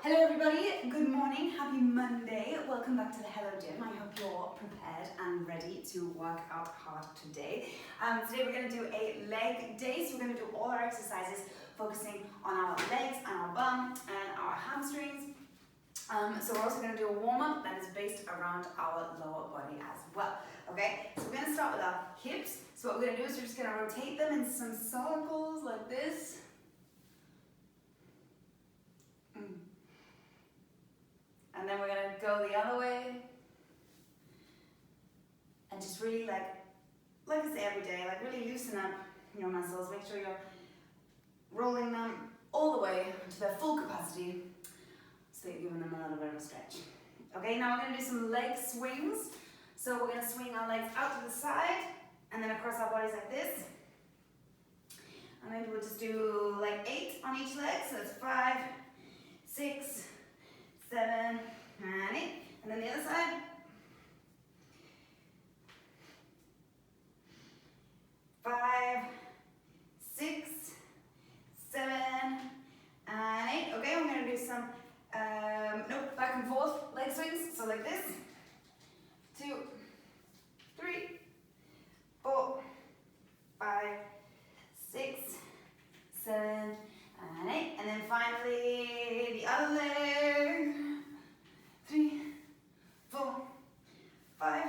Hello everybody, good morning, happy Monday. Welcome back to the Hello Gym. I hope you're prepared and ready to work out hard today. Today we're going to do a leg day, so we're going to do all our exercises focusing on our legs and our bum and our hamstrings. So we're also going to do a warm-up that is based around our lower body as well. Okay, so we're going to start with our hips. So what we're going to do is we're just going to rotate them in some circles like this. And then we're going to go the other way and just really like I say every day, like really loosen up your muscles. Make sure you're rolling them all the way to their full capacity so you're giving them a little bit of a stretch. Okay, now we're going to do some leg swings. So we're going to swing our legs out to the side and then across our bodies like this. And maybe we'll just do like 8 on each leg. So it's 5, 6, 7, and 8. And then the other side. 5, 6, 7, and 8. Okay, we're going to do some back and forth leg swings. So like this. 2, 3, 4, 5, 6, 7, and 8. And then finally the other leg. 3, 4, 5,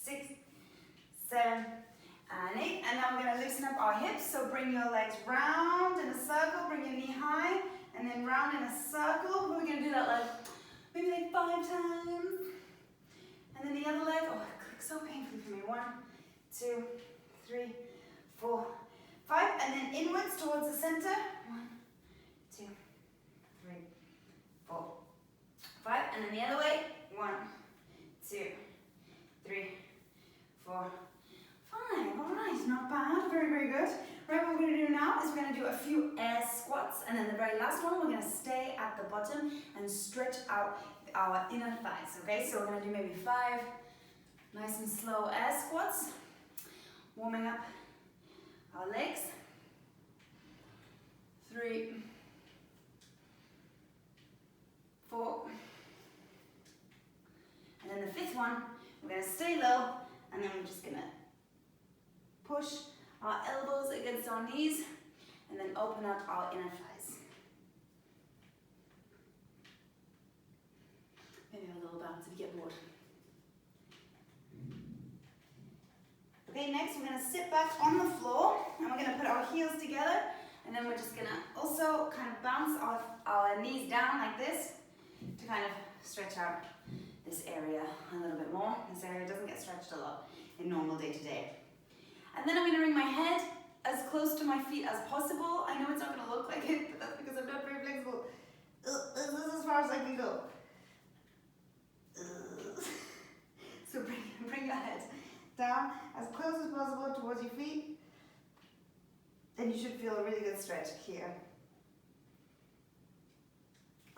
6, 7, and 8. And now we're going to loosen up our hips. So bring your legs round in a circle, bring your knee high, and then round in a circle. We're going to do that like maybe like 5 times. And then the other leg. Oh, it clicks so painfully for me. 1, 2, 3, 4, 5. And then inwards towards the center. 1, 2, 3, 4, 5. And then the other way. 1, 2, 3, 4, 5. All right, not bad. Very, very good. Right, what we're going to do now is we're going to do a few air squats, and then the very last one, we're going to stay at the bottom and stretch out our inner thighs. Okay, so we're going to do maybe 5 nice and slow air squats, warming up our legs. 3, 4, and then the 5th one, we're going to stay low, and then we're just going to push our elbows against our knees, and then open up our inner thighs. Maybe a little bounce if you get bored. Okay, next we're going to sit back on the floor, and we're going to put our heels together, and then we're just going to also kind of bounce our knees down like this to kind of stretch out this area a little bit more. This area doesn't get stretched a lot in normal day-to-day. And then I'm going to bring my head as close to my feet as possible. I know it's not going to look like it, but that's because I'm not very flexible. This is as far as I can go. So bring your head down as close as possible towards your feet. Then you should feel a really good stretch here.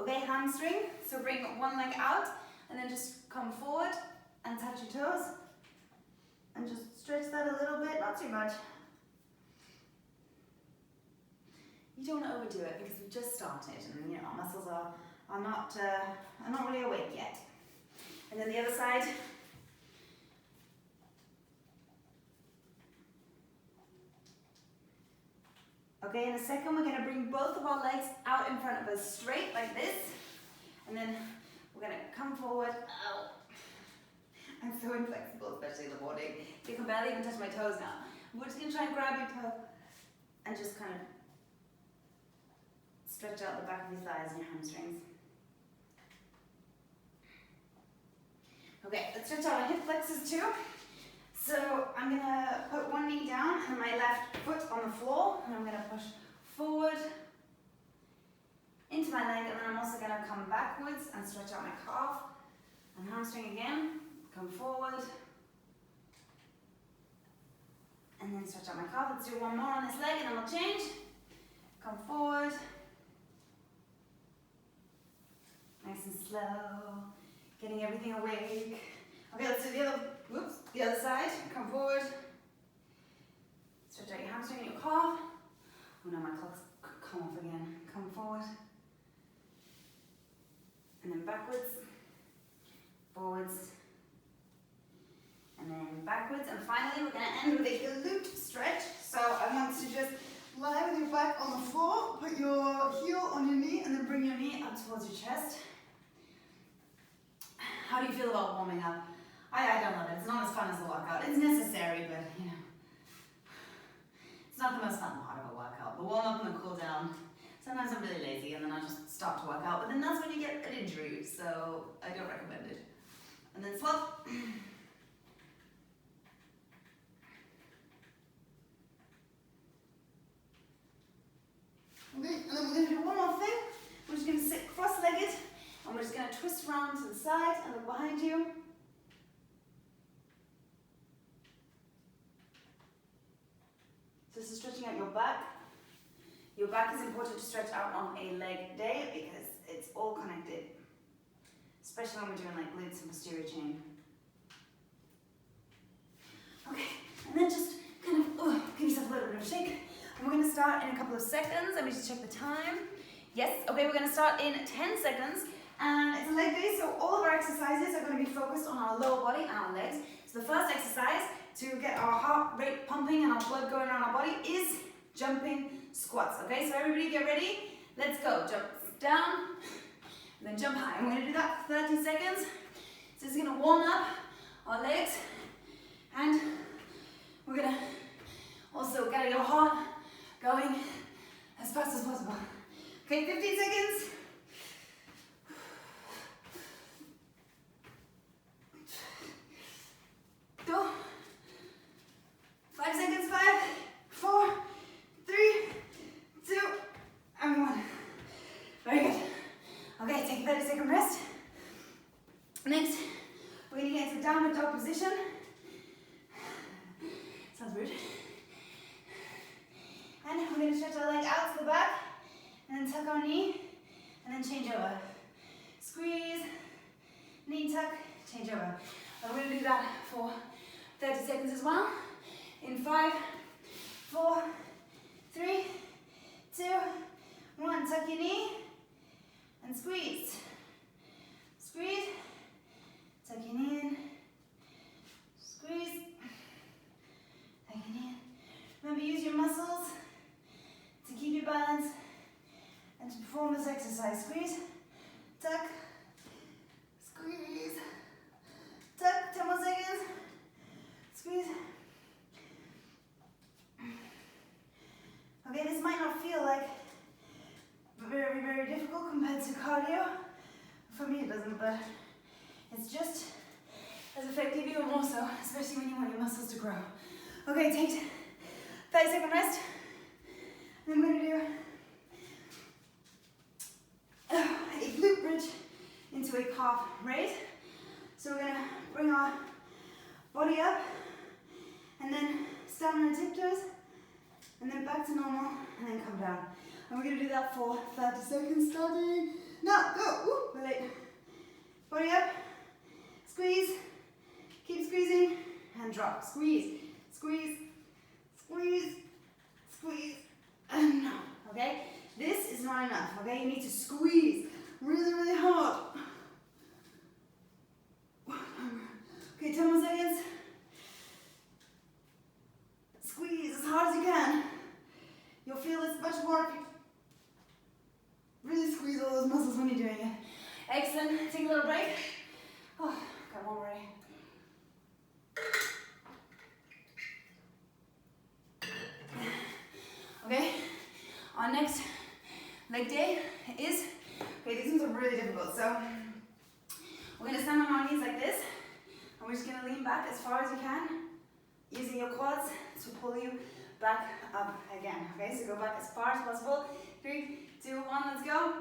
Okay, hamstring. So bring one leg out and then just come forward and touch your toes. And just stretch that a little bit, not too much. You don't want to overdo it because we just started and our muscles are not really awake yet. And then the other side. Okay, in a second we're going to bring both of our legs out in front of us straight like this. And then we're going to come forward. Ow. I'm so inflexible, especially in the morning. You can barely even touch my toes now. We're just going to try and grab your toe and just kind of stretch out the back of your thighs and your hamstrings. Okay, let's stretch out our hip flexors too. So I'm going to put one knee down and my left foot on the floor, and I'm going to push forward into my leg, and then I'm also going to come backwards and stretch out my calf and hamstring again. Come forward, and then stretch out my calf. Let's do one more on this leg, and then we'll change. Come forward, nice and slow, getting everything awake. Okay, let's do the other side. Come forward, stretch out your hamstring and your calf. Oh no, my clock's come off again. Come forward, and then backwards, forwards, and then backwards. And finally, we're going to end with a glute stretch. So I want to just lie with your back on the floor, put your heel on your knee, and then bring your knee up towards your chest. How do you feel about warming up? I don't love it. It's not as fun as the workout. It's necessary, but you know, it's not the most fun part of a workout. The warm up and the cool down. Sometimes I'm really lazy and then I just start to work out, but then that's when you get an injury, so I don't recommend it. And then swap. Okay, and then we're going to do one more thing. We're just going to sit cross-legged, and we're just going to twist around to the side and look behind you. So this is stretching out your back. Your back is important to stretch out on a leg day because it's all connected, especially when we're doing like glutes and posterior chain. Okay, and then just kind of give yourself a little bit of a shake. And we're going to start in a couple of seconds. Let me just check the time. Yes, okay, we're going to start in 10 seconds. And it's a leg day, so all of our exercises are going to be focused on our lower body and our legs. So the first exercise to get our heart rate pumping and our blood going around our body is jumping squats. Okay, so everybody get ready. Let's go. Jump down, and then jump high. And we're going to do that for 30 seconds. So this is going to warm up our legs. And we're going to also get your heart going as fast as possible. Okay, 15 seconds. Go. 5 seconds, 5, 4, 3, 2, and 1. Very good. Okay, take a 30-second rest. Next, we're going to get into downward dog position. Sounds rude. And we're going to stretch our leg out to the back, and then tuck our knee, and then change over. Squeeze, knee tuck, change over. And we're going to do that for 30 seconds as well. In 5, 4, 3, 2, 1. Tuck your knee, and squeeze. Squeeze, tuck your knee in, squeeze, tuck your knee in. Remember, use your muscles to keep your balance and to perform this exercise. Squeeze, tuck, squeeze, tuck, 10 more seconds, squeeze. Okay, this might not feel like very, very difficult compared to cardio. For me it doesn't, but it's just as effective, even more so, especially when you want your muscles to grow. Okay, take 30-second rest. And then we're going to do a glute bridge into a calf raise. So we're going to bring our body up and then stand on our tiptoes and then back to normal and then come down. And we're going to do that for 30 seconds starting now. Go. Woo, we're late. Body up, squeeze, keep squeezing and drop. Squeeze, squeeze, squeeze, squeeze, and no. Okay? This is not enough. Okay? You need to squeeze really, really hard. Okay, 10 more seconds. Squeeze as hard as you can. You'll feel this much more if you really squeeze all those muscles when you're doing it. Excellent. Take a little break. Oh, got one ready. Okay, our next leg day is, okay, these ones are really difficult. So we're going to stand on our knees like this, and we're just going to lean back as far as you can, using your quads to pull you back up again. Okay, so go back as far as possible. 3, 2, 1, let's go.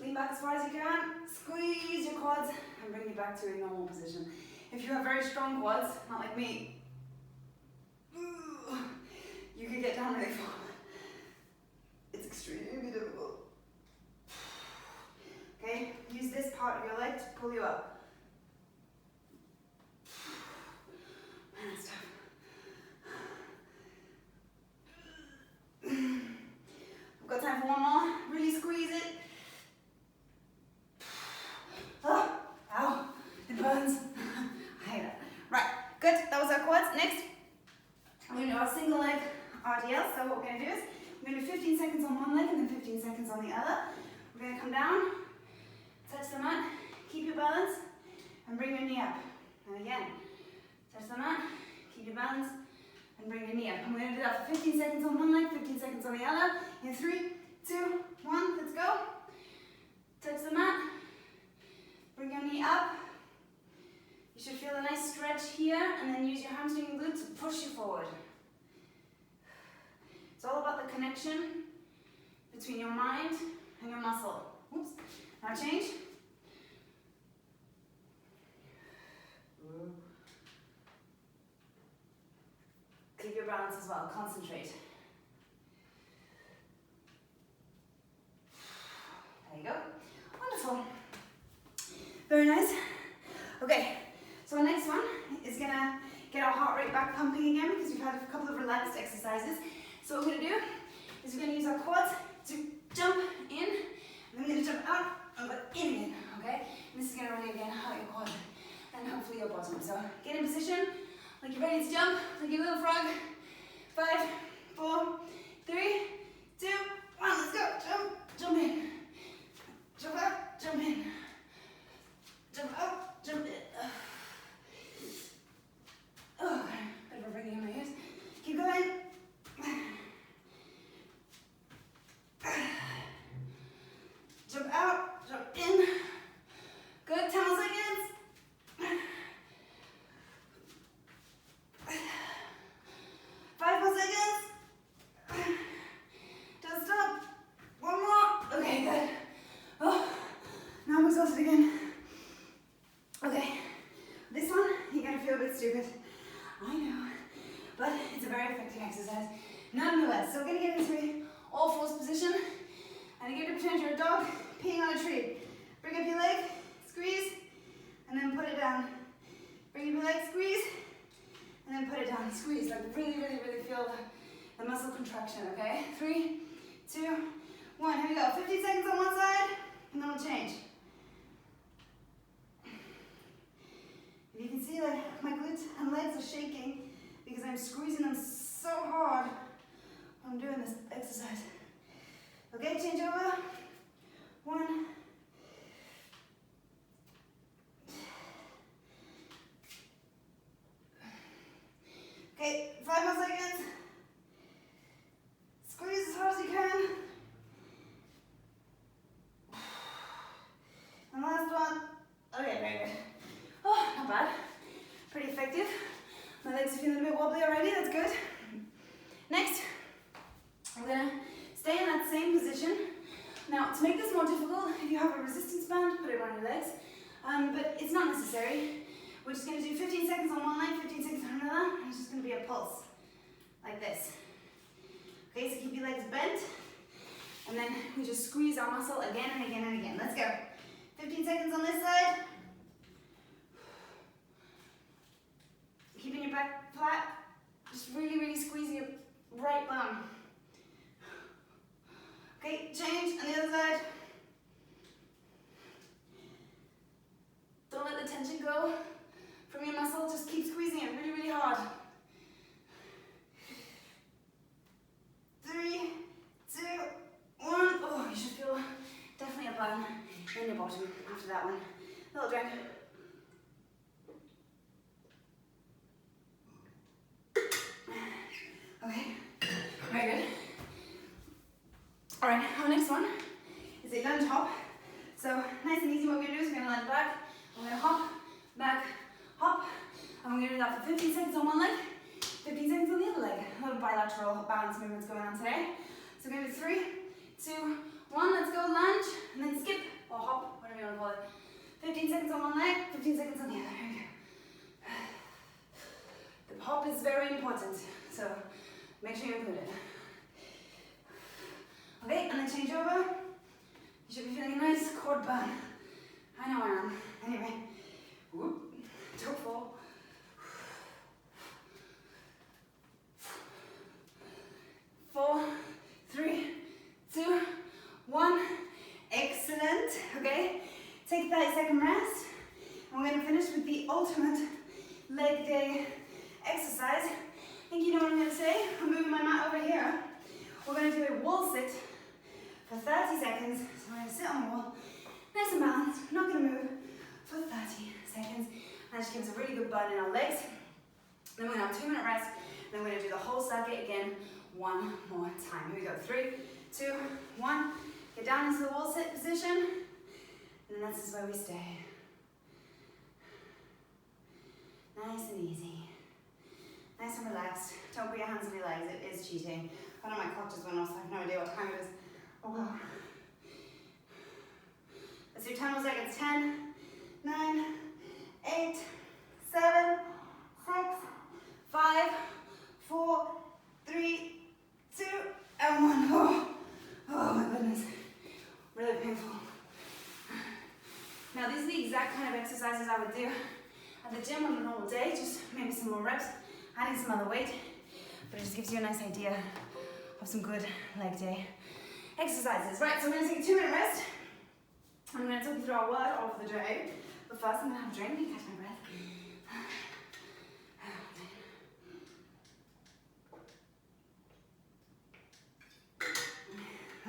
Lean back as far as you can, squeeze your quads, and bring you back to a normal position. If you have very strong quads, not like me, you could get down really far. It's extremely difficult. Okay, use this part of your leg to pull you up. Man, it's tough. We've got time for one more. Really squeeze it. seconds on the other. We're going to come down, touch the mat, keep your balance, and bring your knee up. And again, touch the mat, keep your balance, and bring your knee up. And we're going to do that for 15 seconds on one leg, 15 seconds on the other. In 3, 2, 1, let's go. Touch the mat, bring your knee up. You should feel a nice stretch here, and then use your hamstring and glute to push you forward. It's all about the connection between your mind and your muscle. Oops. Now change. Keep your balance as well. Concentrate. There you go. Wonderful. Very nice. Okay, so our next one is gonna get our heart rate back pumping again because we've had a couple of relaxed exercises. So what we're gonna do is we're gonna use our quads to jump in, and then we're gonna jump out and go in again, okay? And this is gonna really again out your quad and hopefully your bottom. So get in position, like you're ready to jump, like your little frog. 5, 4, 3, 2, 1, let's go. Jump, jump in. Jump out, jump in. Jump out, jump in. Oh, bit of a ringing in my ears. Keep going. Jump out, jump in. Good, 10 more seconds. 5 more seconds. Don't stop. 1 more. Okay, good. Oh, now I'm exhausted again. Okay, this one, you're gonna feel a bit stupid. I know, but it's a very effective exercise, nonetheless. So we're gonna get into all fours position, and you're gonna pretend you're a dog peeing on a tree. Bring up your leg, squeeze, and then put it down. Bring up your leg, squeeze, and then put it down. Squeeze, like really, really, really feel the muscle contraction, okay? 3, 2, 1, here we go. 15 seconds on one side, and then we'll change. If you can see like my glutes and legs are shaking because I'm squeezing them so hard when I'm doing this exercise. Okay, change over. 1. Okay, 5 more seconds. Squeeze as hard as you can. And last one. Okay, very good. Oh, not bad. Pretty effective. My legs are feeling a bit wobbly already, that's good. Next, we're gonna stay in that same position. Now, to make this more difficult, if you have a resistance band, put it around your legs. But it's not necessary. We're just gonna do 15 seconds on one leg, 15 seconds on another, and it's just gonna be a pulse, like this. Okay, so keep your legs bent, and then we just squeeze our muscle again and again and again. Let's go. 15 seconds on this side. Keeping your back flat, just really, really squeeze your right bum. Okay, change on the other side. Don't let the tension go from your muscle, just keep squeezing it really, really hard. 3, 2, 1. Oh, you should feel definitely a burn in your bottom after that one. Little drink. Okay, very good. All right, our next one is a lunge hop. So nice and easy. What we're gonna do is we're gonna lunge back. I'm gonna hop, back, hop, and we're gonna do that for 15 seconds on one leg, 15 seconds on the other leg. A little bilateral balance movements going on today. So we're gonna do 3, 2, 1. Let's go lunge, and then skip or hop, whatever you wanna call it. 15 seconds on one leg, 15 seconds on the other. Here we go. The hop is very important, so make sure you include it. Okay, and then change over. You should be feeling a nice core burn. I know I am. Anyway, whoop, don't fall. 4, 3, 2, 1. Excellent. Okay, take that second rest. And we're going to finish with the ultimate leg day exercise. I think you know what I'm going to say. I'm moving my mat over here. We're going to do a wall sit for 30 seconds. So we're gonna sit on the wall, nice and balanced, we're not gonna move for 30 seconds. That just gives a really good burn in our legs. Then we're gonna have a 2-minute rest. Then we're gonna do the whole circuit again one more time. Here we go, 3, 2, 1. Get down into the wall sit position. And then this is where we stay. Nice and easy. Nice and relaxed. Don't put your hands on your legs, it is cheating. I know my clock just went off, so I have no idea what time it is. Oh wow. Let's do 10 more seconds. 10, 9, 8, 7, 6, 5, 4, 3, 2, and 1. Oh my goodness. Really painful. Now these are the exact kind of exercises I would do at the gym on a normal day, just maybe some more reps, adding some other weight, but it just gives you a nice idea of some good leg day exercises. Right, so we're gonna take a 2-minute rest. I'm gonna talk you through our word of the day, but first I'm gonna have a drink and catch my breath.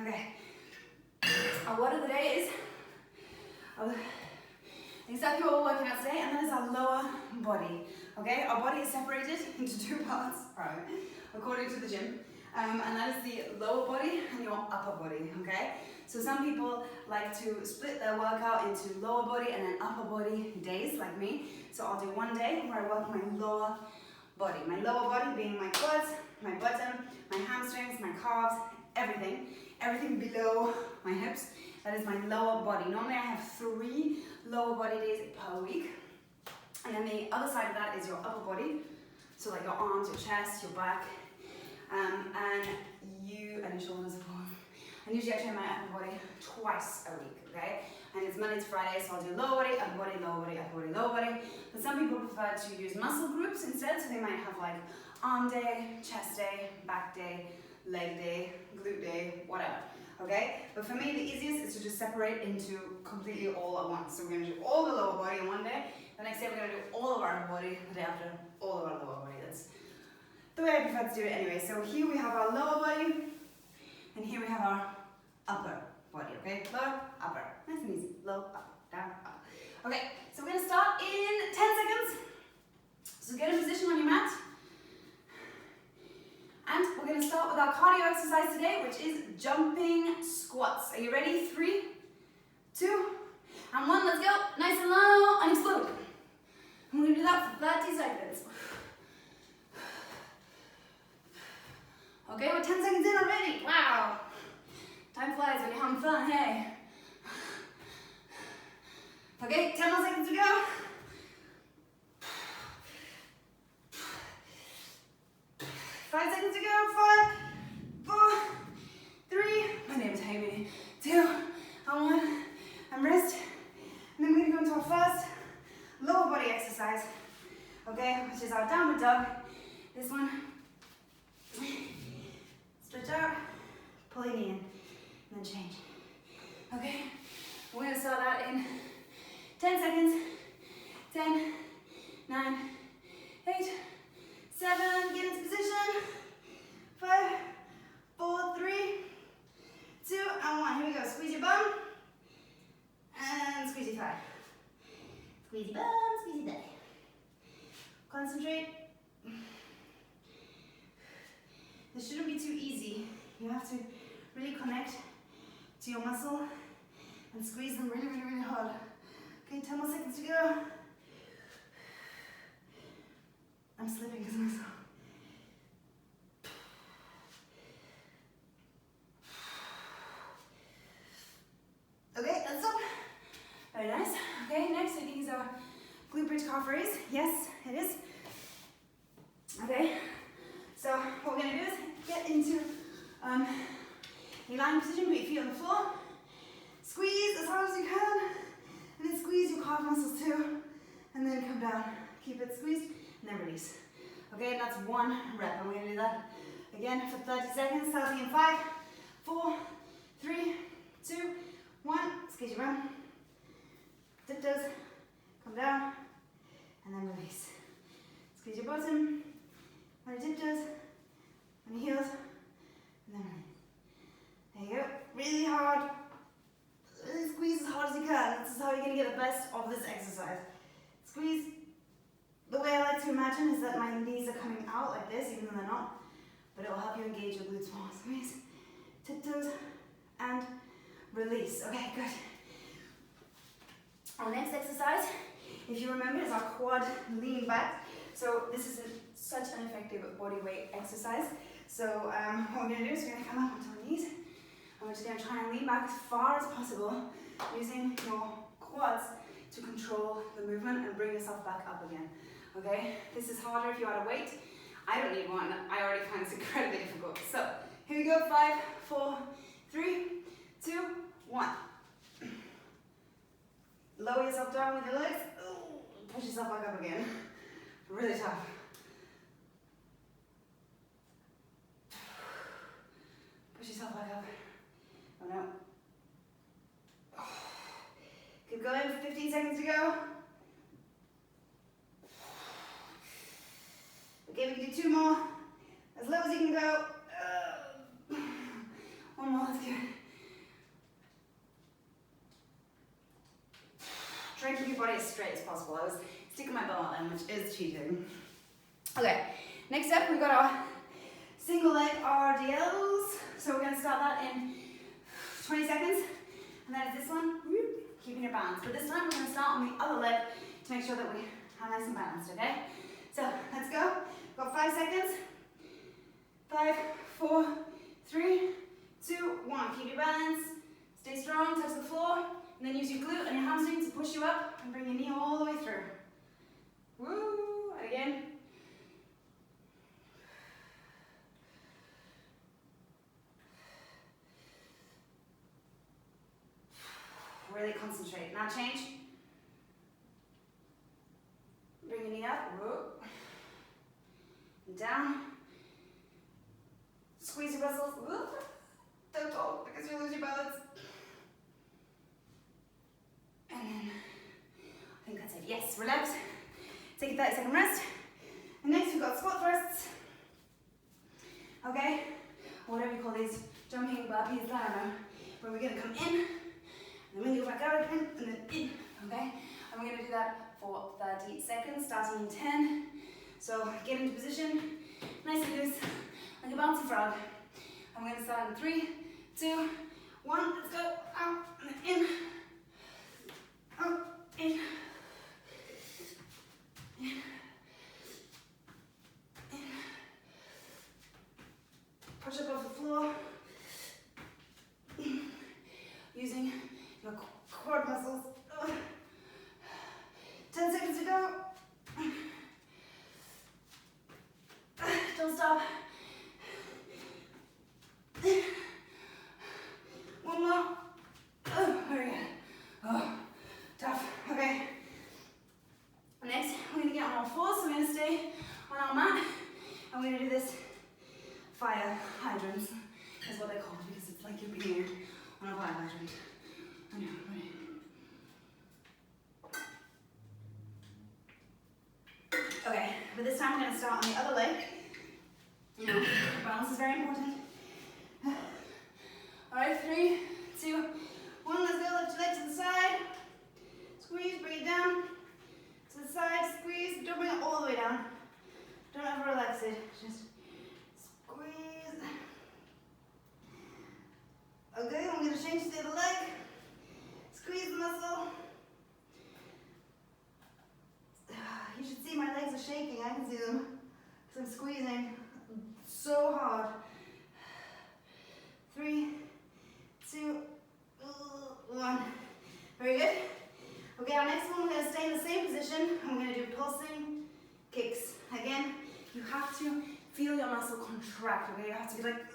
Okay, our word of the day is exactly what we're working out today, and that is our lower body. Okay, our body is separated into 2 parts, right, according to the gym, and that is the lower body and your upper body. Okay, so some people like to split their workout into lower body and then upper body days, like me. So I'll do one day where I work my lower body. My lower body being my quads, my bottom, my hamstrings, my calves, everything below my hips. That is my lower body. Normally I have 3 lower body days per week. And then the other side of that is your upper body. So like your arms, your chest, your back, and your shoulders, of course. And usually I train my upper body twice a week, okay? And it's Monday to Friday, so I'll do lower body, upper body, lower body, upper body, lower body. But some people prefer to use muscle groups instead, so they might have like arm day, chest day, back day, leg day, glute day, whatever. Okay, but for me the easiest is to just separate into completely all at once. So we're going to do all the lower body in one day, the next day we're going to do all of our upper body, the day after all of our lower body. That's the way I prefer to do it anyway. So here we have our lower body, and here we have our upper body, okay? Lower, upper, nice and easy, low, up, down, up. Okay, so we're going to start in 10 seconds. So get in position on your mat. And we're going to start with our cardio exercise today, which is jumping squats. Are you ready? 3, 2, and 1. Let's go. Nice and low and explode. And we're going to do that for 30 seconds. Okay, we're 10 seconds in already. Wow. Time flies when you're having fun, hey. Okay, 10 more seconds to go. 5 seconds to go. 5, 4, 3. My name's Amy. 2, and 1. And rest. And then we're going to go into our first lower body exercise. Okay, which is our downward dog. This one. Stretch out. Pull your knee in. And then change. Okay, we're going to start that in 10 seconds. 10, 9, 8, 7, get into position. 5, 4, 3, 2, and 1. Here we go. Squeeze your bum. And squeeze your thigh. Squeeze your bum, squeeze your thigh. Concentrate. This shouldn't be too easy. You have to really connect to your muscle and squeeze them really, really, really hard. Okay, 10 more seconds to go. I'm slipping because I'm so... Okay, that's up. Very nice. Okay, next I think is our glute bridge calf raise. Yes, it is. Okay, so what we're going to do is get into a lying position, put your feet on the floor. Squeeze as hard as you can, and then squeeze your calf muscles too, and then come down. Keep it squeezed, and then release. Okay, and that's 1 rep, and we're going to do that again for 30 seconds, starting in 5, 4, 3, 2, 1. Squeeze your bum. Tiptoes, come down, and then release. Squeeze your bottom, on your tiptoes, on your heels, and then release. There you you go. Really hard. Really squeeze as hard as you can. This is how you're going to get the best of this exercise. Squeeze. The way I like to imagine is that my knees are coming out like this, even though they're not. But it will help you engage your glutes more. Squeeze. Tiptoes. And release. Okay, good. Our next exercise, if you remember, is our quad lean back. So this is such an effective body weight exercise. So what we're going to do is we're going to come up onto our knees. And we're just going to try and lean back as far as possible using your quads to control the movement and bring yourself back up again. Okay? This is harder if you add a weight. I don't need one. I already find this incredibly difficult. So here we go. 5, 4, 3, 2, 1. Lower yourself down with your legs. Push yourself back up again. Really tough. Push yourself back up. Oh no. Keep going, 15 seconds to go. Okay, we can do 2 more. As low as you can go. 1 more, that's good. Try to keep your body as straight as possible. I was sticking my bum out then, which is cheating. Okay, next up we've got our single leg RDLs. So we're going to start that in 20 seconds. And then it's this one, keeping your balance. But this time we're going to start on the other leg to make sure that we are nice and balanced, okay? So let's go. We've got 5 seconds. 5, 4, 3, 2, 1. Keep your balance. Stay strong, touch the floor. And then use your glute and your hamstring to push you up and bring your knee all the way through. Woo! And again. Really concentrate. Now change. Bring your knee up. Whoa. And down. Squeeze your muscles. Whoa. Don't talk because you'll lose your balance. And then, I think that's it. Yes, relax. Take a 30-second rest. And next we've got squat thrusts. Okay? Or whatever you call these, jumping burpees, I don't know. Where we're going to come in, and then we go back out again, and then in. Okay? And we're going to do that for 30 seconds, starting in 10. So get into position, nice and loose, like a bouncy frog. And we're going to start in 3, 2, 1. Let's go. Out, and then in. Out, in, in, in. Push up off the floor. Using your quad muscles. 10 seconds to go. Don't stop. 1 more. Very good. Oh. Tough. Okay. Next, we're going to get on all fours. So we're going to stay on our mat. And we're going to do this fire hydrants, is what they call it, because it's like you're peeing on a fire hydrant. I know, right? Okay, but this time we're going to start on the other leg. You know, balance is very important. Alright, 3, 2, 1, let's go. Lift your leg to the side. Squeeze, bring it down to the side, squeeze, don't bring it all the way down. Don't ever relax it, just squeeze. Okay, I'm going to change to the other leg. Squeeze the muscle. You should see my legs are shaking, I can see them. Because I'm squeezing so hard. 3, 2, 1. Very good. Okay, our next one, we're going to stay in the same position, and we're going to do pulsing kicks. Again, you have to feel your muscle contract, okay? You have to be like,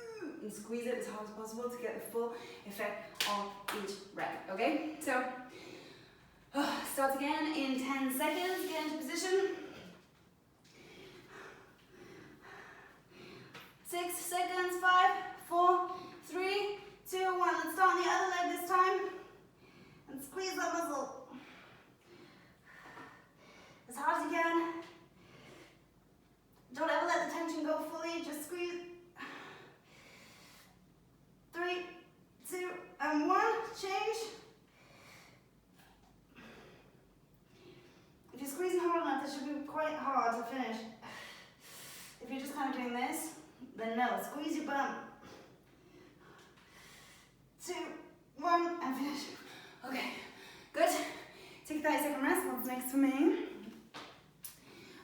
and squeeze it as hard as possible to get the full effect of each rep, okay? So, start again in 10 seconds, get into position. 6 seconds, 5, 4, 3, 2, 1. Let's start on the other leg this time, and squeeze that muscle. As hard as you can. Don't ever let the tension go fully, just squeeze. 3, quite hard to finish. If you're just kind of doing this, then no, squeeze your bum. 2, 1, and finish. Okay, good. Take a 30-second rest. What's next for me?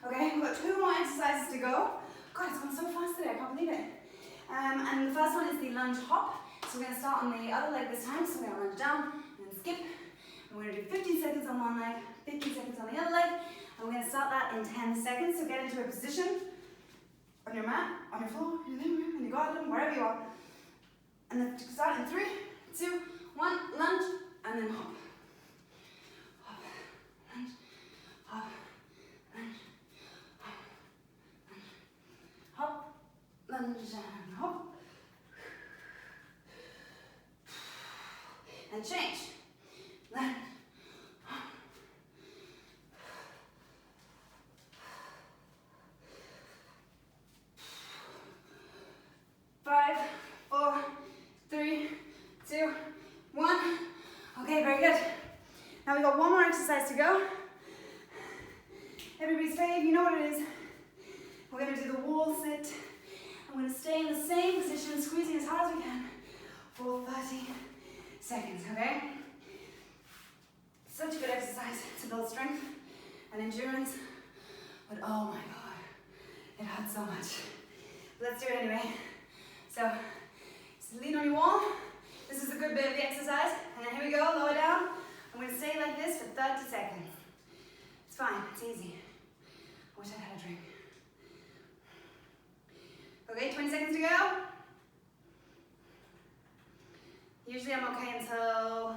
Okay, we've got 2 more exercises to go. God, it's gone so fast today, I can't believe it. And the first one is the lunge hop. So we're going to start on the other leg this time. So we're going to lunge down and then skip. And we're going to do 15 seconds on one leg, 15 seconds on the other leg. And we're going to start that in 10 seconds. So get into a position on your mat, on your floor, in your living room, in your garden, wherever you are. And then start in 3, 2, 1, lunge, and then hop. Hop, lunge, hop, lunge, hop, lunge, and hop. And change. Lunge, hop. 5, 4, 3, 2, 1. Okay, very good. Now we've got one more exercise to go. Everybody's fave, you know what it is. We're going to do the wall sit. I'm going to stay in the same position, squeezing as hard as we can for 30 seconds, okay? Such a good exercise to build strength and endurance, but oh my God, it hurts so much. But let's do it anyway. So lean on your wall. This is a good bit of the exercise. And then here we go, lower down. I'm going to stay like this for 30 seconds. It's fine, it's easy. I wish I had a drink. Okay, 20 seconds to go. Usually I'm okay until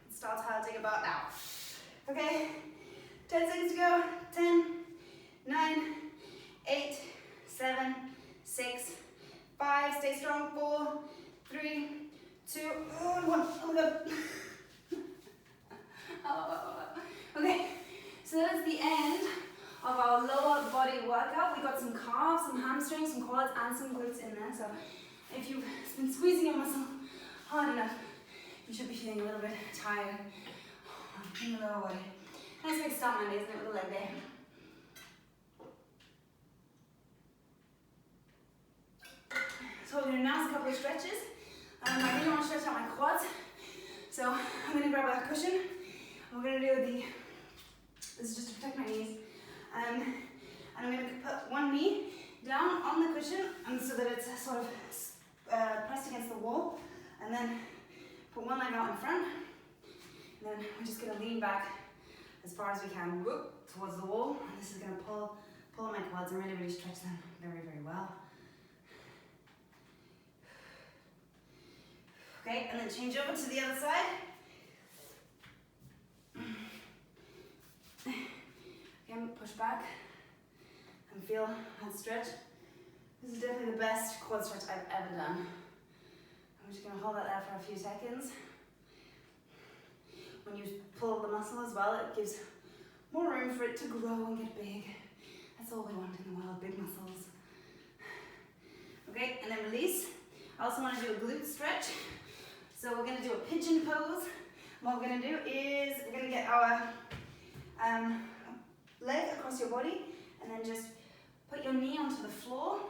it starts hurting about now. Okay, 10 seconds to go. 10, 9, 8, 7, 6, 5, stay strong, 4, 3, 2, 1. Oh my God. Okay, so that's the end of our lower body workout. We got some calves, some hamstrings, some quads, and some glutes in there. So if you've been squeezing your muscle hard enough, you should be feeling a little bit tired in the lower body. Nice big start Monday, isn't it, with a leg day? So we're going to now do a couple of stretches. I really want to stretch out my quads. So I'm going to grab a cushion. And we're going to do this is just to protect my knees. And I'm going to put one knee down on the cushion and so that it's sort of pressed against the wall. And then put one leg out in front. And then we're just going to lean back as far as we can towards the wall. And this is going to pull on my quads and really, really stretch them very, very well. Okay, and then change over to the other side. Again, push back and feel that stretch. This is definitely the best quad stretch I've ever done. I'm just going to hold that there for a few seconds. When you pull the muscle as well, it gives more room for it to grow and get big. That's all we want in the world, big muscles. Okay, and then release. I also want to do a glute stretch. So we're going to do a pigeon pose. What we're going to do is we're going to get our leg across your body and then just put your knee onto the floor.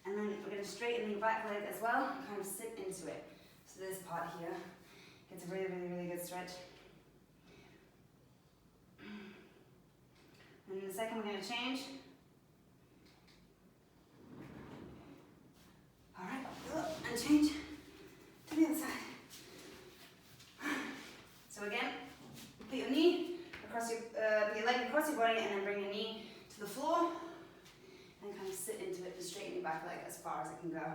And then we're going to straighten your back leg as well, kind of sit into it. So this part here gets a really, really, really good stretch. And in a second we're going to change. Alright, and change to the other side. So again, put your knee across your leg across your body and then bring your knee to the floor and kind of sit into it and straighten your back leg as far as it can go.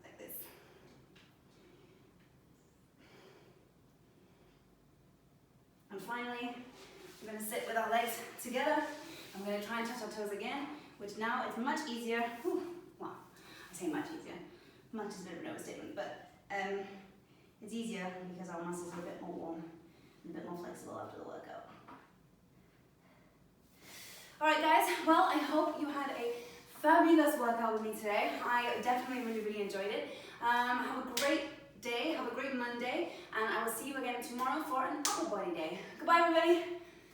Like this. And finally, we're going to sit with our legs together. I'm going to try and touch our toes again, which now is much easier. Whew, well, I say much easier. Much is a bit of an overstatement, but it's easier because our muscles are a bit more warm and a bit more flexible after the workout. Alright guys, well I hope you had a fabulous workout with me today. I definitely really, really enjoyed it. Have a great day, have a great Monday, and I will see you again tomorrow for an upper body day. Goodbye everybody!